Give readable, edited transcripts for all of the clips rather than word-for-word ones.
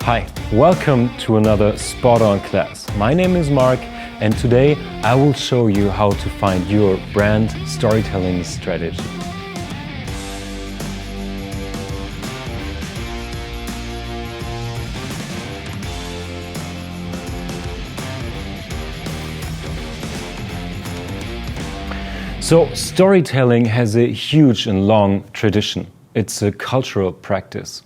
Hi, welcome to another Spot On class. My name is Mark, and today I will show you how to find your brand storytelling strategy. So, storytelling has a huge and long tradition. It's a cultural practice.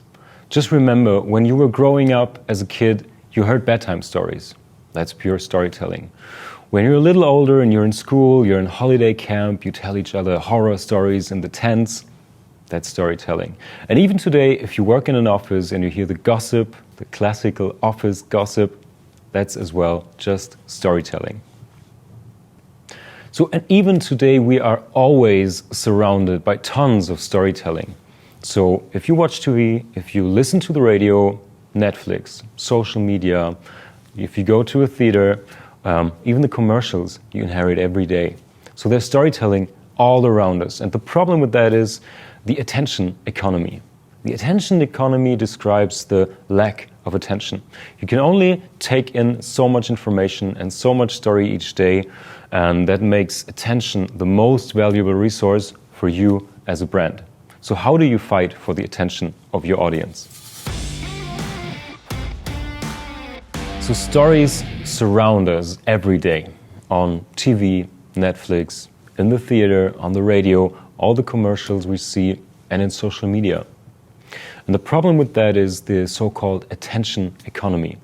Just remember, when you were growing up as a kid, you heard bedtime stories. That's pure storytelling. When you're a little older and you're in school, you're in holiday camp, you tell each other horror stories in the tents. That's storytelling. And even today, if you work in an office and you hear the gossip, the classical office gossip, that's as well just storytelling. So, and even today, we are always surrounded by tons of storytelling. So if you watch TV, if you listen to the radio, Netflix, social media, if you go to a theater, even the commercials you inherit every day. So there's storytelling all around us. And the problem with that is the attention economy. The attention economy describes the lack of attention. You can only take in so much information and so much story each day, and that makes attention the most valuable resource for you as a brand. So how do you fight for the attention of your audience? So stories surround us every day on TV, Netflix, in the theater, on the radio, all the commercials we see, and in social media. And the problem with that is the so-called attention economy.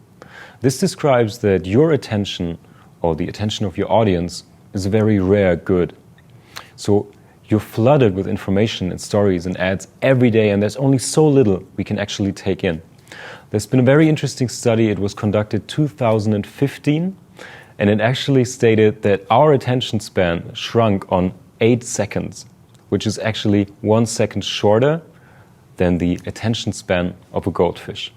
This describes that your attention, or the attention of your audience, is a very rare good. So you're flooded with information and stories and ads every day, and there's only so little we can actually take in. There's been a very interesting study. It was conducted 2015, and it actually stated that our attention span shrunk on 8 seconds, which is actually 1 second shorter than the attention span of a goldfish.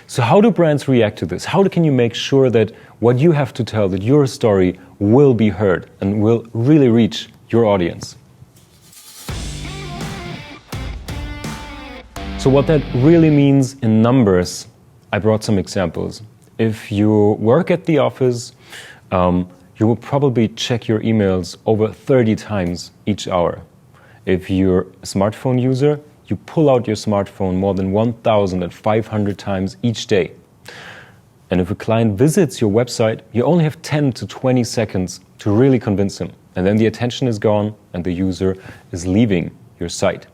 So how do brands react to this? How can you make sure that what you have to tell, that your story will be heard and will really reach your audience? So what that really means in numbers, I brought some examples. If you work at the office, you will probably check your emails over 30 times each hour. If you're a smartphone user, you pull out your smartphone more than 1,500 times each day. And if a client visits your website, you only have 10 to 20 seconds to really convince him. And then the attention is gone and the user is leaving your site.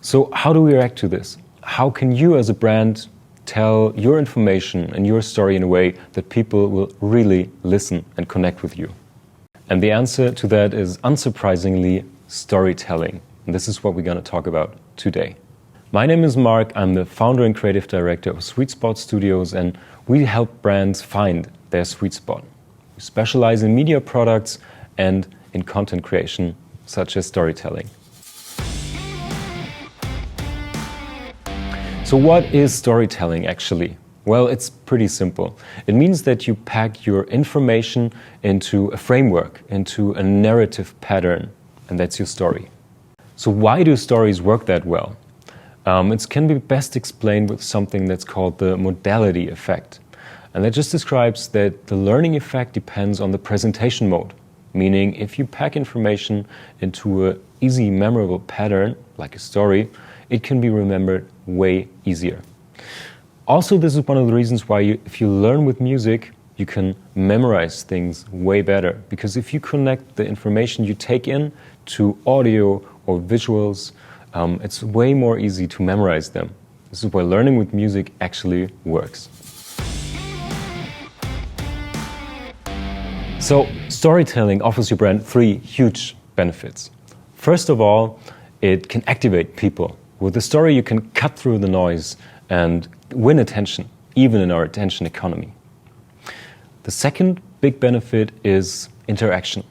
So how do we react to this? How can you as a brand tell your information and your story in a way that people will really listen and connect with you? And the answer to that is, unsurprisingly, storytelling. And this is what we're going to talk about today. My name is Mark. I'm the founder and creative director of Sweetspot Studios, and we help brands find their sweet spot. We specialize in media products and in content creation, such as storytelling. So what is storytelling actually? Well, it's pretty simple. It means that you pack your information into a framework, into a narrative pattern, and that's your story. So why do stories work that well? It can be best explained with something that's called the modality effect. And that just describes that the learning effect depends on the presentation mode. Meaning, if you pack information into an easy, memorable pattern, like a story, it can be remembered way easier. Also, this is one of the reasons why if you learn with music, you can memorize things way better. Because if you connect the information you take in to audio or visuals, it's way more easy to memorize them. This is why learning with music actually works. So storytelling offers your brand 3 huge benefits. First of all, it can activate people. With a story, you can cut through the noise and win attention, even in our attention economy. The second big benefit is interaction.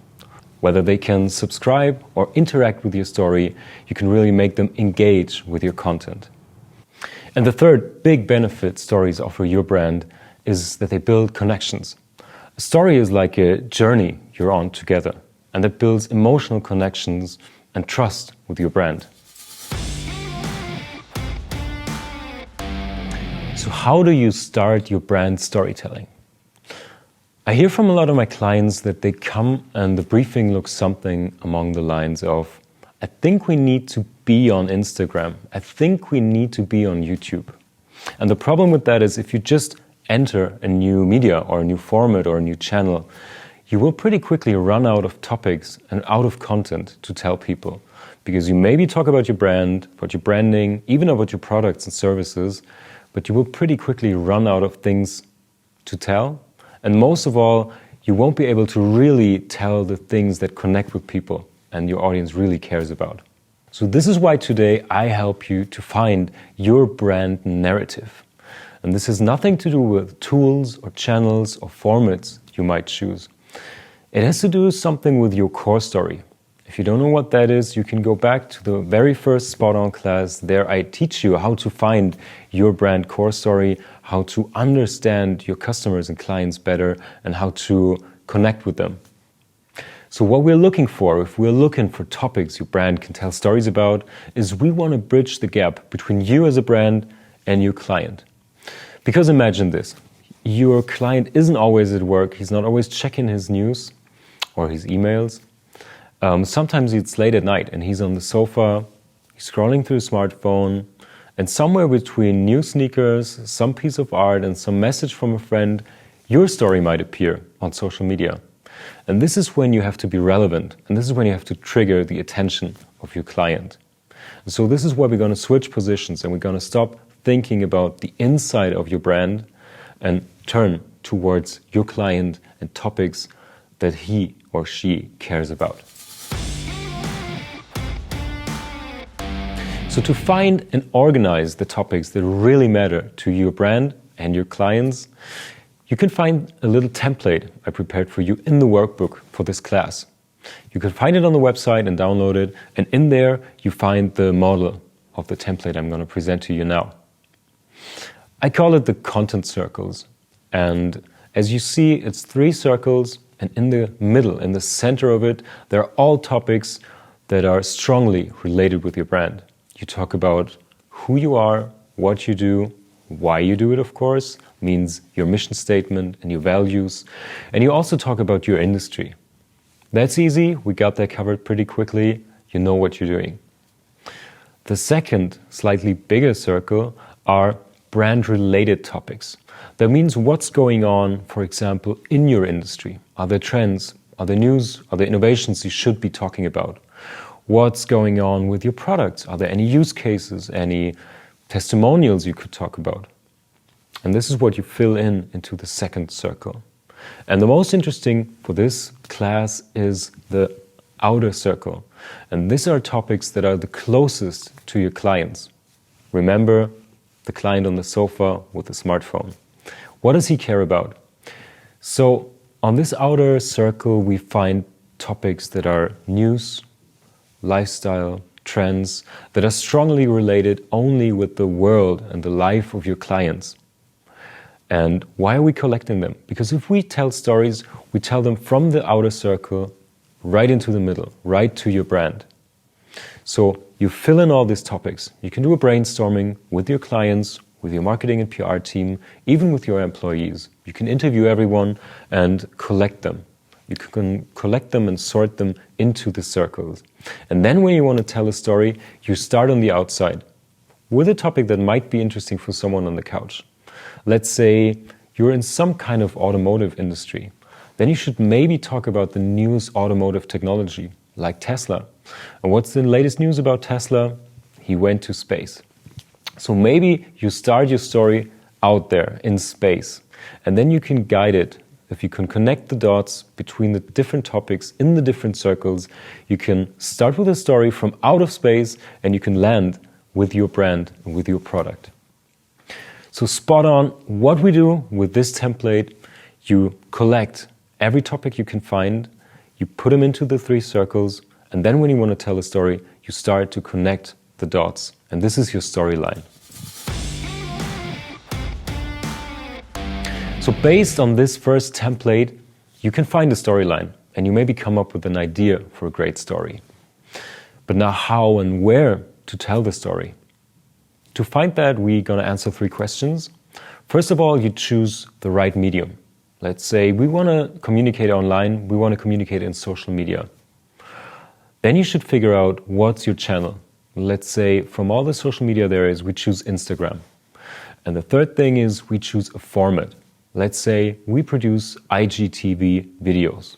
Whether they can subscribe or interact with your story, you can really make them engage with your content. And the third big benefit stories offer your brand is that they build connections. A story is like a journey you're on together, and that builds emotional connections and trust with your brand. So how do you start your brand storytelling? I hear from a lot of my clients that they come and the briefing looks something along the lines of, I think we need to be on Instagram. I think we need to be on YouTube. And the problem with that is if you just enter a new media or a new format or a new channel, you will pretty quickly run out of topics and out of content to tell people. Because you maybe talk about your brand, about your branding, even about your products and services, but you will pretty quickly run out of things to tell. And most of all, you won't be able to really tell the things that connect with people and your audience really cares about. So this is why today I help you to find your brand narrative. And this has nothing to do with tools or channels or formats you might choose. It has to do something with your core story. If you don't know what that is, you can go back to the very first Spot On class. There I teach you how to find your brand core story, how to understand your customers and clients better, and how to connect with them. So what we're looking for, if we're looking for topics your brand can tell stories about, is we want to bridge the gap between you as a brand and your client. Because imagine this, your client isn't always at work, he's not always checking his news or his emails. Sometimes it's late at night and he's on the sofa, he's scrolling through his smartphone, and somewhere between new sneakers, some piece of art, and some message from a friend, your story might appear on social media. And this is when you have to be relevant, and this is when you have to trigger the attention of your client. And so this is where we're going to switch positions and we're going to stop thinking about the inside of your brand and turn towards your client and topics that he or she cares about. So to find and organize the topics that really matter to your brand and your clients, you can find a little template I prepared for you in the workbook for this class. You can find it on the website and download it, and in there you find the model of the template I'm going to present to you now. I call it the content circles, and as you see, it's 3 circles, and in the middle, in the center of it, there are all topics that are strongly related with your brand. You talk about who you are, what you do, why you do it, of course, means your mission statement and your values. And you also talk about your industry. That's easy, we got that covered pretty quickly, you know what you're doing. The second, slightly bigger circle are brand-related topics. That means what's going on, for example, in your industry. Are there trends? Are there news? Are there innovations you should be talking about? What's going on with your products? Are there any use cases, any testimonials you could talk about? And this is what you fill into the second circle. And the most interesting for this class is the outer circle. And these are topics that are the closest to your clients. Remember the client on the sofa with the smartphone. What does he care about? So on this outer circle, we find topics that are news, lifestyle, trends that are strongly related only with the world and the life of your clients. And why are we collecting them? Because if we tell stories, we tell them from the outer circle right into the middle, right to your brand. So you fill in all these topics. You can do a brainstorming with your clients, with your marketing and PR team, even with your employees. You can interview everyone and collect them. You can collect them and sort them into the circles. And then when you want to tell a story, you start on the outside with a topic that might be interesting for someone on the couch. Let's say you're in some kind of automotive industry. Then you should maybe talk about the newest automotive technology, like Tesla. And what's the latest news about Tesla? He went to space. So maybe you start your story out there in space, and then you can guide it. If you can connect the dots between the different topics in the different circles, you can start with a story from out of space and you can land with your brand and with your product. So spot on what we do with this template. You collect every topic you can find, you put them into the 3 circles, and then when you want to tell a story, you start to connect the dots. And this is your storyline. So based on this first template, you can find a storyline and you maybe come up with an idea for a great story. But now how and where to tell the story? To find that, we're going to answer 3 questions. First of all, you choose the right medium. Let's say we want to communicate online, we want to communicate in social media. Then you should figure out what's your channel. Let's say from all the social media there is, we choose Instagram. And the third thing is we choose a format. Let's say we produce IGTV videos.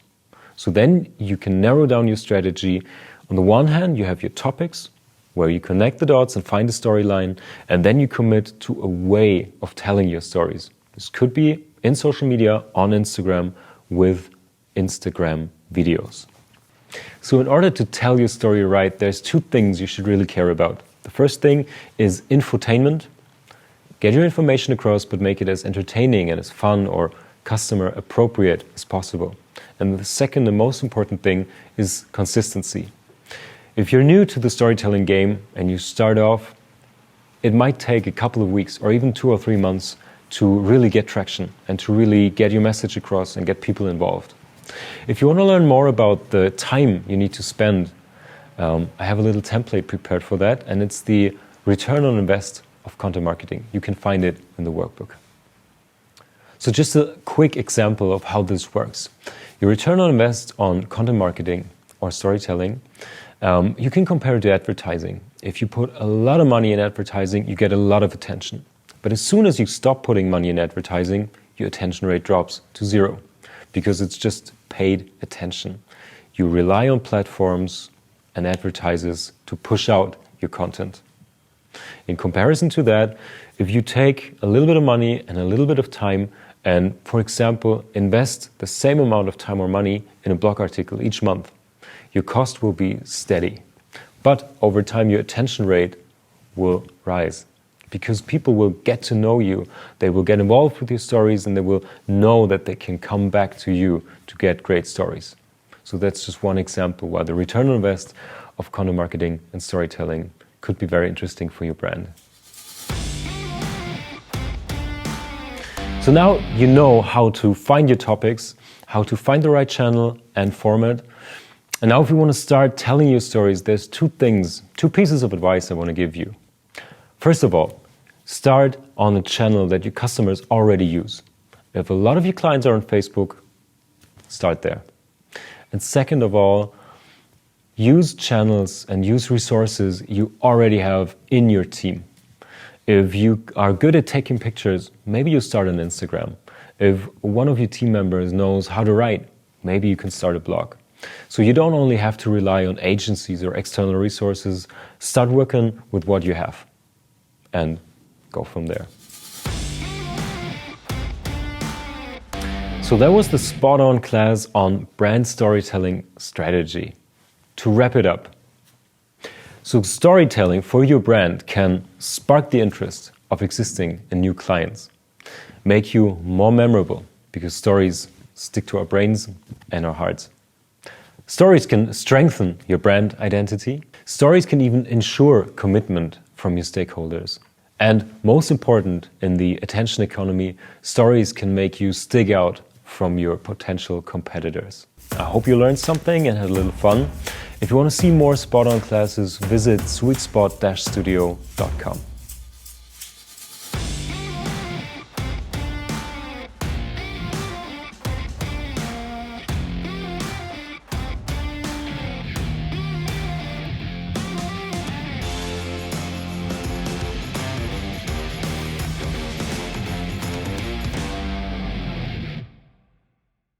So then you can narrow down your strategy. On the one hand, you have your topics, where you connect the dots and find a storyline, and then you commit to a way of telling your stories. This could be in social media, on Instagram, with Instagram videos. So in order to tell your story right, there's two things you should really care about. The first thing is infotainment. Get your information across, but make it as entertaining and as fun or customer appropriate as possible. And the second and most important thing is consistency. If you're new to the storytelling game and you start off, it might take a couple of weeks or even 2 or 3 months to really get traction and to really get your message across and get people involved. If you want to learn more about the time you need to spend, I have a little template prepared for that, and it's the return on invest of content marketing. You can find it in the workbook. So just a quick example of how this works. Your return on invest on content marketing or storytelling, you can compare it to advertising. If you put a lot of money in advertising, you get a lot of attention. But as soon as you stop putting money in advertising, your attention rate drops to 0 because it's just paid attention. You rely on platforms and advertisers to push out your content. In comparison to that, if you take a little bit of money and a little bit of time and, for example, invest the same amount of time or money in a blog article each month, your cost will be steady. But over time, your attention rate will rise because people will get to know you. They will get involved with your stories and they will know that they can come back to you to get great stories. So that's just one example why the return on invest of content marketing and storytelling could be very interesting for your brand. So now you know how to find your topics, how to find the right channel and format. And now if you want to start telling your stories, there's two pieces of advice I want to give you. First of all, start on a channel that your customers already use. If a lot of your clients are on Facebook, start there. And second of all, use channels and use resources you already have in your team. If you are good at taking pictures, maybe you start on Instagram. If one of your team members knows how to write, maybe you can start a blog. So you don't only have to rely on agencies or external resources. Start working with what you have and go from there. So that was the spot-on class on brand storytelling strategy. To wrap it up, so storytelling for your brand can spark the interest of existing and new clients, make you more memorable because stories stick to our brains and our hearts. Stories can strengthen your brand identity. Stories can even ensure commitment from your stakeholders. And most important in the attention economy, stories can make you stick out from your potential competitors. I hope you learned something and had a little fun. If you want to see more spot-on classes, visit sweetspot-studio.com.